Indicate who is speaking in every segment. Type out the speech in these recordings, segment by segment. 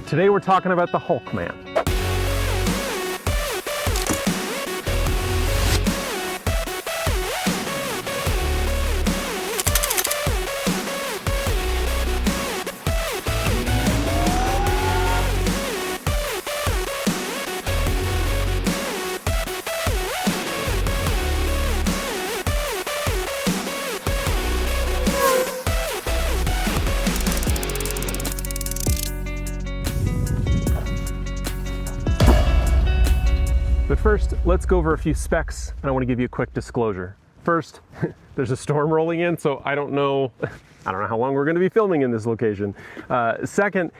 Speaker 1: Today we're talking about the Hulkman. But first, let's go over a few specs, and I want to give you a quick disclosure. First, there's a storm rolling in, so I don't know how long we're going to be filming in this location. Second,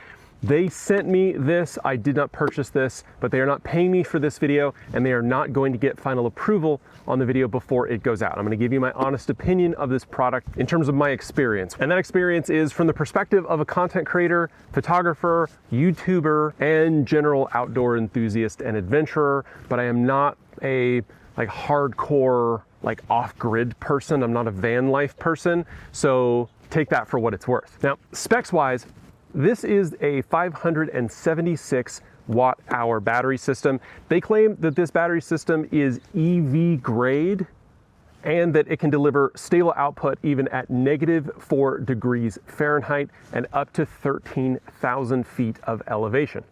Speaker 1: they sent me this. I did not purchase this, but they are not paying me for this video, and they are not going to get final approval on the video before it goes out. I'm going to give you my honest opinion of this product in terms of my experience. And that experience is from the perspective of a content creator, photographer, YouTuber, and general outdoor enthusiast and adventurer, but I am not a hardcore off-grid person. I'm not a van life person, so take that for what it's worth. Now, specs wise, this is a 576 watt-hour battery system. They claim that this battery system is EV grade and that it can deliver stable output even at -4 degrees Fahrenheit and up to 13,000 feet of elevation.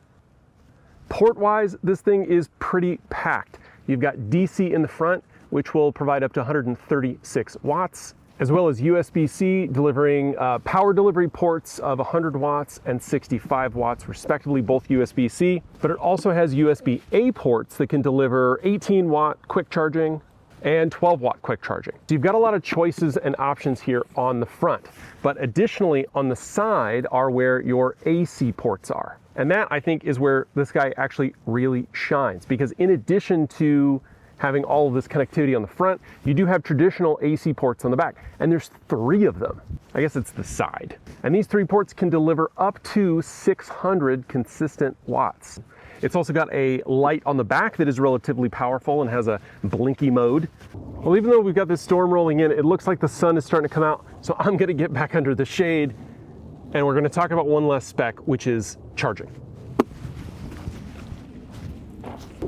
Speaker 1: Port-wise, this thing is pretty packed. You've got DC in the front, which will provide up to 136 watts, as well as USB-C delivering power delivery ports of 100 watts and 65 watts respectively, both USB-C, but it also has USB-A ports that can deliver 18 watt quick charging and 12 watt quick charging. So you've got a lot of choices and options here on the front, but additionally on the side are where your AC ports are. And that, I think, is where this guy actually really shines, because in addition to having all of this connectivity on the front, you do have traditional AC ports on the back, and there's 3 of them. I guess it's the side. And these 3 ports can deliver up to 600 consistent watts. It's also got a light on the back that is relatively powerful and has a blinky mode. Well, even though we've got this storm rolling in, it looks like the sun is starting to come out, so I'm gonna get back under the shade, and we're gonna talk about one last spec, which is charging.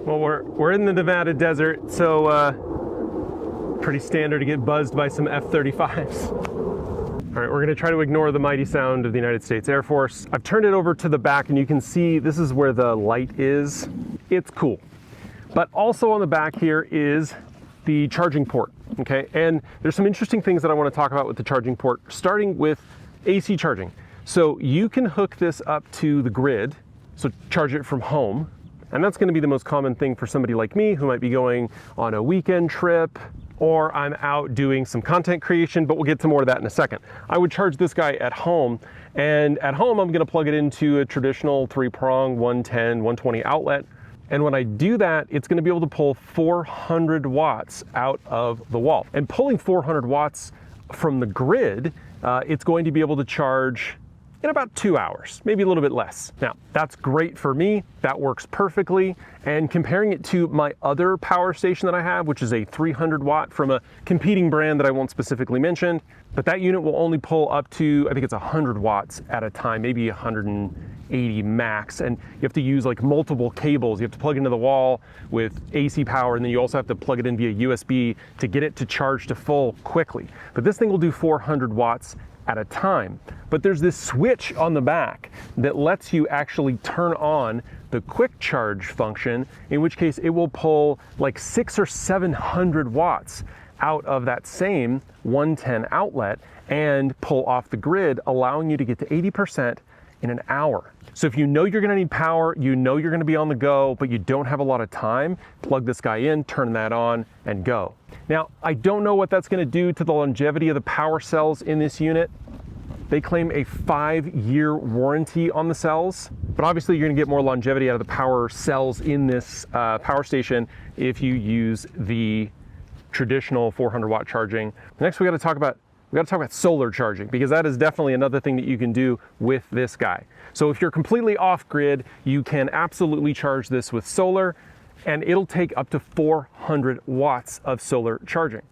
Speaker 1: Well, we're in the Nevada desert, so pretty standard to get buzzed by some F-35s. All right, we're gonna try to ignore the mighty sound of the United States Air Force. I've turned it over to the back, and you can see this is where the light is. It's cool. But also on the back here is the charging port, okay? And there's some interesting things that I wanna talk about with the charging port, starting with AC charging. So you can hook this up to the grid, so charge it from home. And that's going to be the most common thing for somebody like me who might be going on a weekend trip, or I'm out doing some content creation, but we'll get to more of that in a second. I would charge this guy at home, and at home I'm going to plug it into a traditional 3-prong 110, 120 outlet. And when I do that, it's going to be able to pull 400 watts out of the wall. And pulling 400 watts from the grid, it's going to be able to charge in about 2 hours, maybe a little bit less. Now, that's great for me. That works perfectly. And comparing it to my other power station that I have, which is a 300 watt from a competing brand that I won't specifically mention, but that unit will only pull up to, I think it's 100 watts at a time, maybe 180 max. And you have to use multiple cables. You have to plug into the wall with AC power, and then you also have to plug it in via USB to get it to charge to full quickly. But this thing will do 400 watts at a time. But there's this switch on the back that lets you actually turn on the quick charge function, in which case it will pull 600 or 700 watts out of that same 110 outlet and pull off the grid, allowing you to get to 80% in an hour. So if you know you're gonna need power, you know you're gonna be on the go, but you don't have a lot of time, plug this guy in, turn that on, and go. Now, I don't know what that's gonna do to the longevity of the power cells in this unit. They claim a 5-year warranty on the cells, but obviously you're gonna get more longevity out of the power cells in this power station if you use the traditional 400 watt charging. Next, we gotta talk about solar charging, because that is definitely another thing that you can do with this guy. So if you're completely off grid, you can absolutely charge this with solar, and it'll take up to 400 watts of solar charging.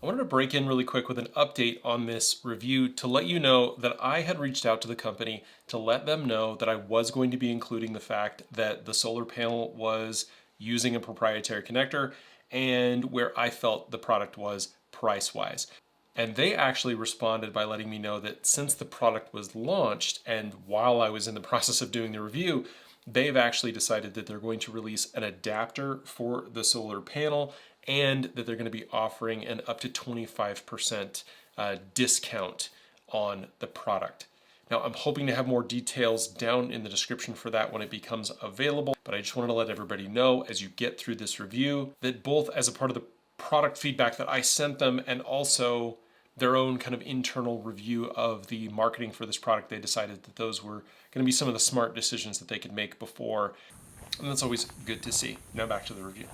Speaker 2: I wanted to break in really quick with an update on this review to let you know that I had reached out to the company to let them know that I was going to be including the fact that the solar panel was using a proprietary connector and where I felt the product was price-wise. And they actually responded by letting me know that since the product was launched and while I was in the process of doing the review, they've actually decided that they're going to release an adapter for the solar panel and that they're going to be offering an up to 25% discount on the product. Now, I'm hoping to have more details down in the description for that when it becomes available, but I just wanted to let everybody know as you get through this review that both as a part of the product feedback that I sent them and also their own kind of internal review of the marketing for this product, they decided that those were going to be some of the smart decisions that they could make before, and that's always good to see. Now back to the review.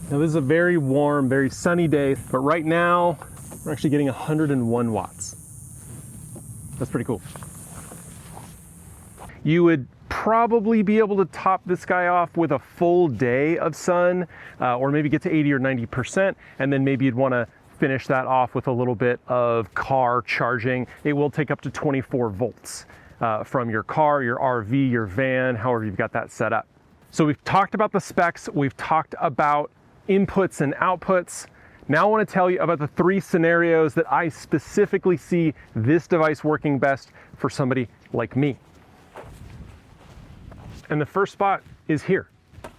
Speaker 1: Now this is a very warm, very sunny day, but right now we're actually getting 101 watts. That's pretty cool. You would probably be able to top this guy off with a full day of sun, or maybe get to 80 or 90%, and then maybe you'd want to finish that off with a little bit of car charging. It will take up to 24 volts from your car, your RV, your van, however you've got that set up. So we've talked about the specs, we've talked about inputs and outputs. Now I want to tell you about the 3 scenarios that I specifically see this device working best for somebody like me. And the first spot is here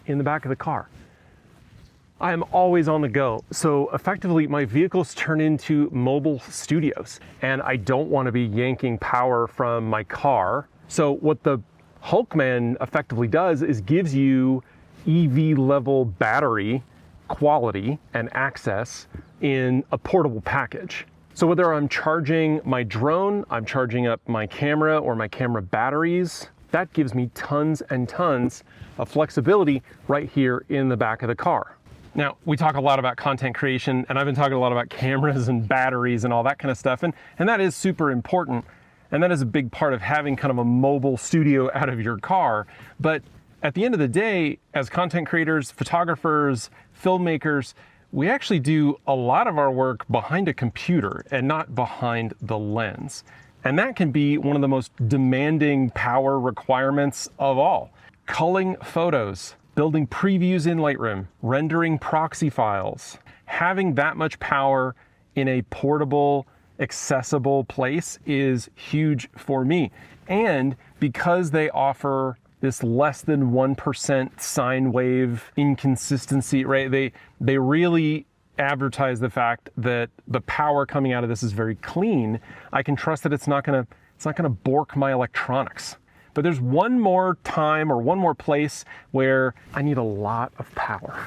Speaker 1: in the back of the car. I am always on the go. So effectively my vehicles turn into mobile studios and I don't want to be yanking power from my car. So what the Hulkman effectively does is gives you EV level battery quality and access in a portable package. So whether I'm charging my drone, I'm charging up my camera or my camera batteries, that gives me tons and tons of flexibility right here in the back of the car. Now, we talk a lot about content creation, and I've been talking a lot about cameras and batteries and all that kind of stuff, and that is super important, and that is a big part of having kind of a mobile studio out of your car. But at the end of the day, as content creators, photographers, filmmakers, we actually do a lot of our work behind a computer and not behind the lens. And that can be one of the most demanding power requirements of all. Culling photos, building previews in Lightroom, rendering proxy files, having that much power in a portable, accessible place is huge for me. And because they offer this less than 1% sine wave inconsistency, right? They really advertise the fact that the power coming out of this is very clean. I can trust that it's not gonna bork my electronics. But there's one more time or one more place where I need a lot of power.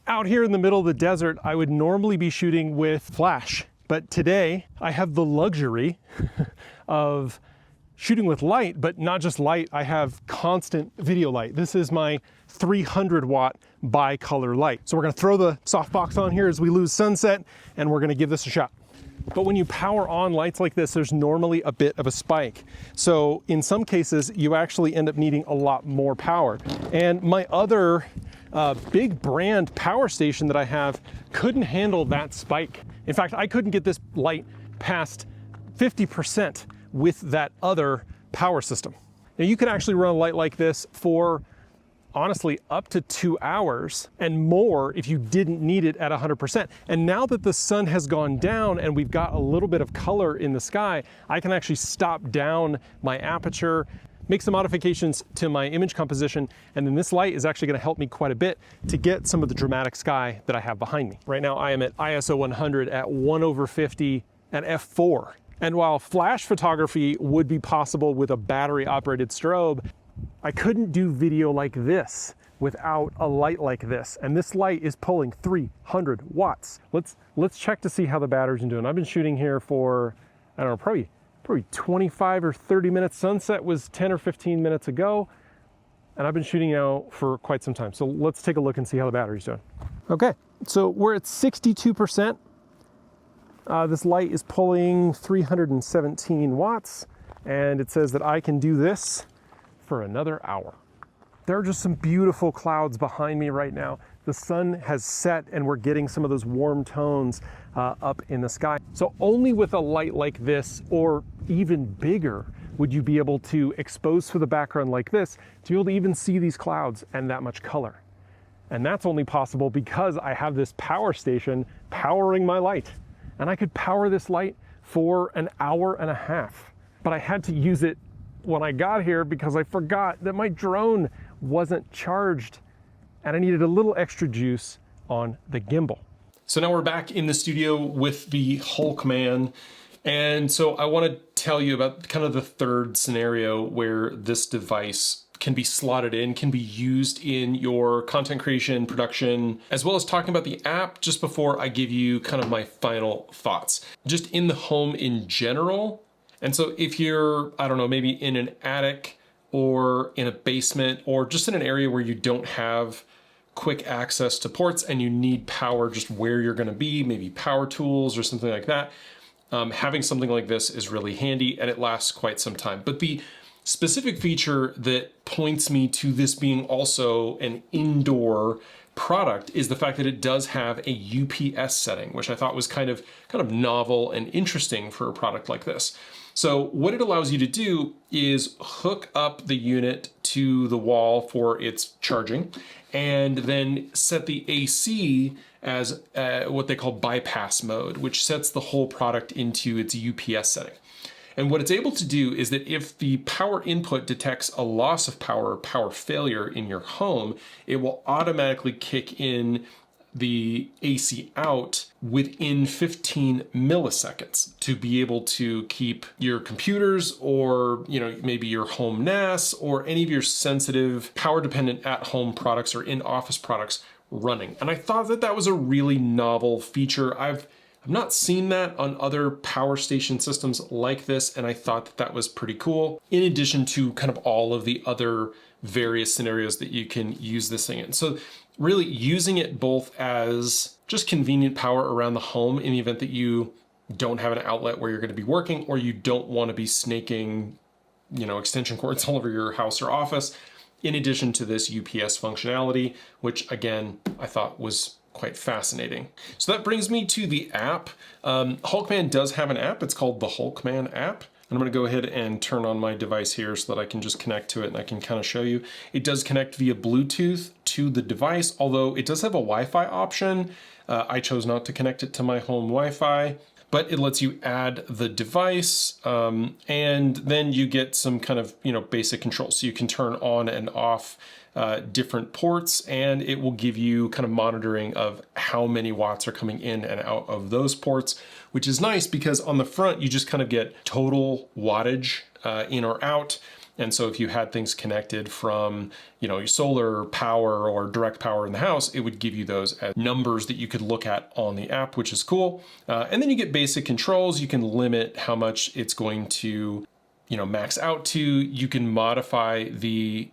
Speaker 1: Out here in the middle of the desert, I would normally be shooting with flash. But today I have the luxury of shooting with light, but not just light, I have constant video light. This is my 300 watt bicolor light. So we're gonna throw the softbox on here as we lose sunset and we're gonna give this a shot. But when you power on lights like this, there's normally a bit of a spike. So in some cases, you actually end up needing a lot more power. And my other big brand power station that I have couldn't handle that spike. In fact, I couldn't get this light past 50% with that other power system. Now you can actually run a light like this for honestly up to 2 hours and more if you didn't need it at 100%. And now that the sun has gone down and we've got a little bit of color in the sky, I can actually stop down my aperture, make some modifications to my image composition, and then this light is actually gonna help me quite a bit to get some of the dramatic sky that I have behind me. Right now I am at ISO 100 at 1/50 at f4. And while flash photography would be possible with a battery operated strobe, I couldn't do video like this without a light like this. And this light is pulling 300 watts. Let's check to see how the batteries are doing. I've been shooting here for, I don't know, probably 25 or 30 minutes. Sunset was 10 or 15 minutes ago. and I've been shooting now for quite some time. So let's take a look and see how the battery's doing. Okay, so we're at 62%. This light is pulling 317 watts, and it says that I can do this for another hour. There are just some beautiful clouds behind me right now. The sun has set and we're getting some of those warm tones up in the sky. So only with a light like this, or even bigger, would you be able to expose to the background like this to be able to even see these clouds and that much color. And that's only possible because I have this power station powering my light. And I could power this light for an hour and a half. But I had to use it when I got here because I forgot that my drone wasn't charged and I needed a little extra juice on the gimbal.
Speaker 2: So now we're back in the studio with the Hulkman. And so I want to tell you about kind of the third scenario where this device can be slotted in, can be used in your content creation, production, as well as talking about the app just before I give you kind of my final thoughts. Just in the home in general. And so if you're, I don't know, maybe in an attic or in a basement or just in an area where you don't have quick access to ports and you need power just where you're going to be, maybe power tools or something like that, having something like this is really handy and it lasts quite some time. But the specific feature that points me to this being also an indoor product is the fact that it does have a UPS setting, which I thought was kind of novel and interesting for a product like this. So what it allows you to do is hook up the unit to the wall for its charging and then set the AC as what they call bypass mode, which sets the whole product into its UPS setting. And what it's able to do is that if the power input detects a loss of power or power failure in your home, it will automatically kick in the AC out within 15 milliseconds to be able to keep your computers or, maybe your home NAS or any of your sensitive power dependent at home products or in office products running. And I thought that that was a really novel feature. I've not seen that on other power station systems like this, and I thought that that was pretty cool, in addition to kind of all of the other various scenarios that you can use this thing in. So really using it both as just convenient power around the home in the event that you don't have an outlet where you're going to be working or you don't want to be snaking, extension cords all over your house or office, in addition to this UPS functionality, which again, I thought was quite fascinating. So that brings me to the app. Hulkman does have an app. It's called the Hulkman App. And I'm going to go ahead and turn on my device here so that I can just connect to it and I can kind of show you. It does connect via Bluetooth to the device, although it does have a Wi-Fi option. I chose not to connect it to my home Wi-Fi, but it lets you add the device and then you get some kind of, basic controls. So you can turn on and off different ports, and it will give you kind of monitoring of how many watts are coming in and out of those ports, which is nice because on the front you just kind of get total wattage in or out. And so if you had things connected from, your solar power or direct power in the house, it would give you those as numbers that you could look at on the app, which is cool. And then you get basic controls. You can limit how much it's going to, max out to. You can modify the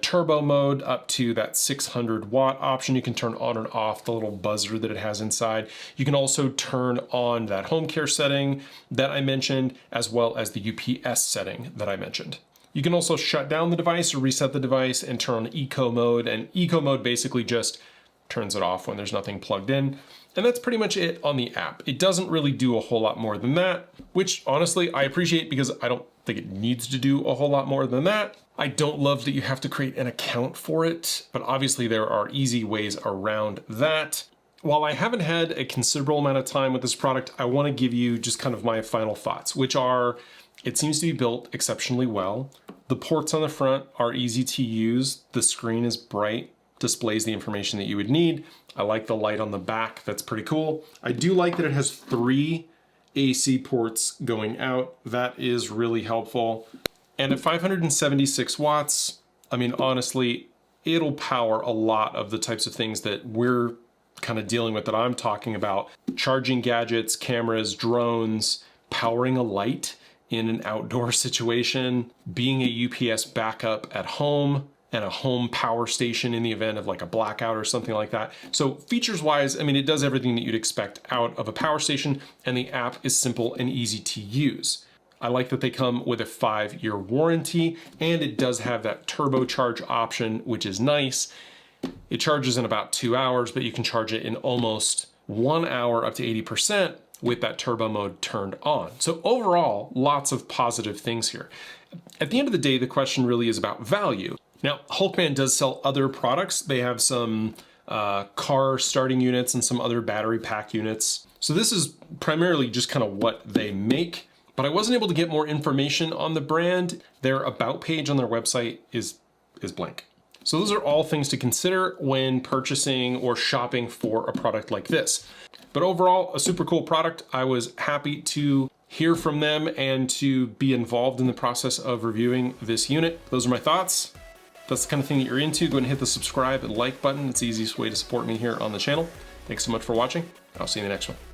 Speaker 2: turbo mode up to that 600 watt option. You can turn on and off the little buzzer that it has inside. You can also turn on that home care setting that I mentioned, as well as the UPS setting that I mentioned. You can also shut down the device or reset the device and turn on eco mode. And eco mode basically just turns it off when there's nothing plugged in. And that's pretty much it on the app. It doesn't really do a whole lot more than that, which honestly I appreciate because I don't think it needs to do a whole lot more than that. I don't love that you have to create an account for it, but obviously there are easy ways around that. While I haven't had a considerable amount of time with this product, I want to give you just kind of my final thoughts, which are, it seems to be built exceptionally well. The ports on the front are easy to use. The screen is bright, displays the information that you would need. I like the light on the back, that's pretty cool. I do like that it has 3 AC ports going out. That is really helpful. And at 576 watts, I mean, honestly, it'll power a lot of the types of things that we're kind of dealing with, that I'm talking about. Charging gadgets, cameras, drones, powering a light in an outdoor situation, being a UPS backup at home, and a home power station in the event of like a blackout or something like that. So features wise, I mean, it does everything that you'd expect out of a power station, and the app is simple and easy to use. I like that they come with a 5-year warranty, and it does have that turbocharge option, which is nice. It charges in about 2 hours, but you can charge it in almost 1 hour up to 80% with that turbo mode turned on. So overall, lots of positive things here. At the end of the day, the question really is about value. Now, Hulkman does sell other products. They have some car starting units and some other battery pack units. So this is primarily just kind of what they make, but I wasn't able to get more information on the brand. Their about page on their website is blank. So those are all things to consider when purchasing or shopping for a product like this. But overall, a super cool product. I was happy to hear from them and to be involved in the process of reviewing this unit. Those are my thoughts. If that's the kind of thing that you're into, go ahead and hit the subscribe and like button. It's the easiest way to support me here on the channel. Thanks so much for watching. I'll see you in the next one.